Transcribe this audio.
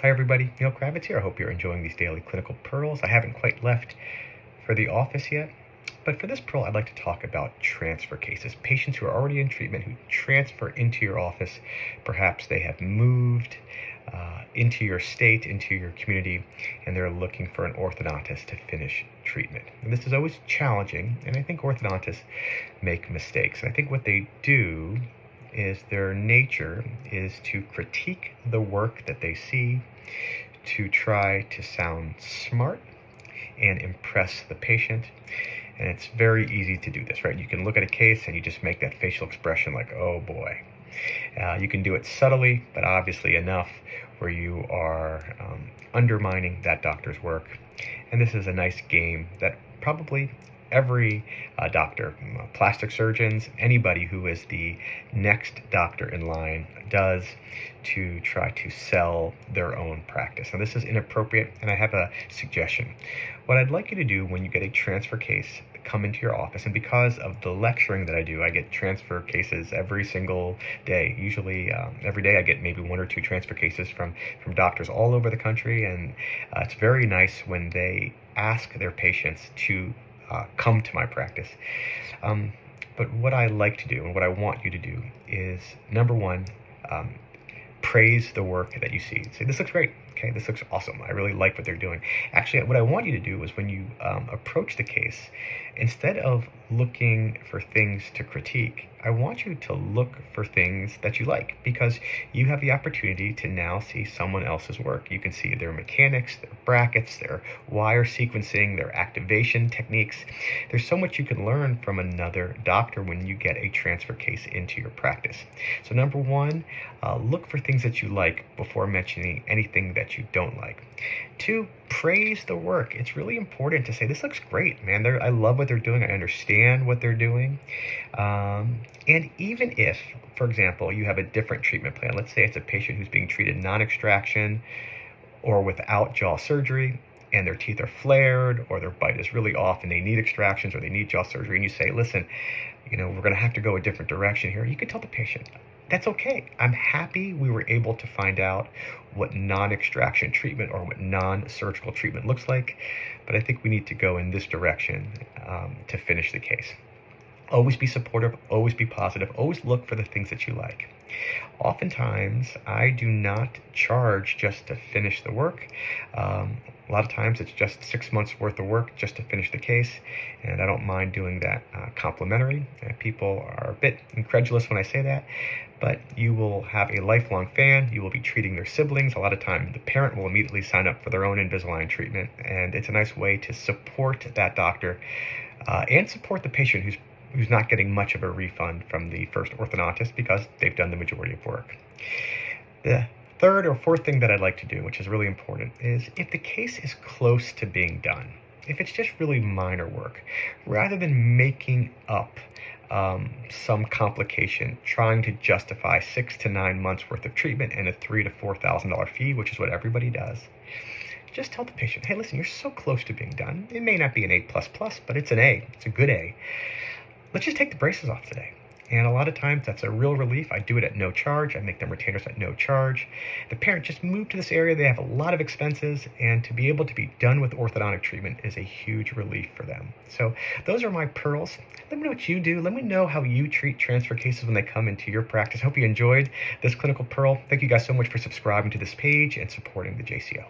Hi everybody, Neil Kravitz here. I hope you're enjoying these daily clinical pearls. I haven't quite left for the office yet, but for this pearl I'd like to talk about transfer cases. Patients who are already in treatment who transfer into your office. Perhaps they have moved into your state, into your community, and they're looking for an orthodontist to finish treatment. And this is always challenging, and I think orthodontists make mistakes. And I think what they do is their nature is to critique the work that they see, to try to sound smart and impress the patient. And it's very easy to do this, right? You can look at a case and you just make that facial expression like, oh boy. You can do it subtly, but obviously enough where you are undermining that doctor's work. And this is a nice game that probably every doctor, plastic surgeons, anybody who is the next doctor in line does to try to sell their own practice. Now this is inappropriate, and I have a suggestion. What I'd like you to do when you get a transfer case, come into your office, and because of the lecturing that I do, I get transfer cases every single day. Usually every day I get maybe 1 or 2 transfer cases from doctors all over the country, and it's very nice when they ask their patients to come to my practice. But what I like to do and what I want you to do is, number one, praise the work that you see. Say, this looks great. Okay, this looks awesome. I really like what they're doing. Actually, what I want you to do is when you approach the case, instead of looking for things to critique, I want you to look for things that you like, because you have the opportunity to now see someone else's work. You can see their mechanics, their brackets, their wire sequencing, their activation techniques. There's so much you can learn from another doctor when you get a transfer case into your practice. So number one, look for things that you like before mentioning anything that you don't like. 2, praise the work. It's really important to say, this looks great, man. I love what they're doing. I understand what they're doing. And even if, for example, you have a different treatment plan, let's say it's a patient who's being treated non-extraction or without jaw surgery, and their teeth are flared or their bite is really off and they need extractions or they need jaw surgery, and you say, listen, we're going to have to go a different direction here. You can tell the patient, that's okay. I'm happy we were able to find out what non-extraction treatment or what non-surgical treatment looks like, but I think we need to go in this direction to finish the case. Always be supportive, always be positive, always look for the things that you like. Oftentimes, I do not charge just to finish the work. A lot of times it's just 6 months worth of work just to finish the case, and I don't mind doing that complimentary. People are a bit incredulous when I say that, but you will have a lifelong fan. You will be treating their siblings. A lot of time the parent will immediately sign up for their own Invisalign treatment, and it's a nice way to support that doctor and support the patient who's not getting much of a refund from the first orthodontist because they've done the majority of work. The third or fourth thing that I'd like to do, which is really important, is if the case is close to being done, if it's just really minor work, rather than making up some complication, trying to justify 6 to 9 months worth of treatment and a $3,000 to $4,000 fee, which is what everybody does, just tell the patient, hey, listen, you're so close to being done. It may not be an A++, but it's an A. It's a good A. Let's just take the braces off today. And a lot of times that's a real relief. I do it at no charge. I make them retainers at no charge. The parent just moved to this area. They have a lot of expenses, and to be able to be done with orthodontic treatment is a huge relief for them. So those are my pearls. Let me know what you do. Let me know how you treat transfer cases when they come into your practice. Hope you enjoyed this clinical pearl. Thank you guys so much for subscribing to this page and supporting the JCO.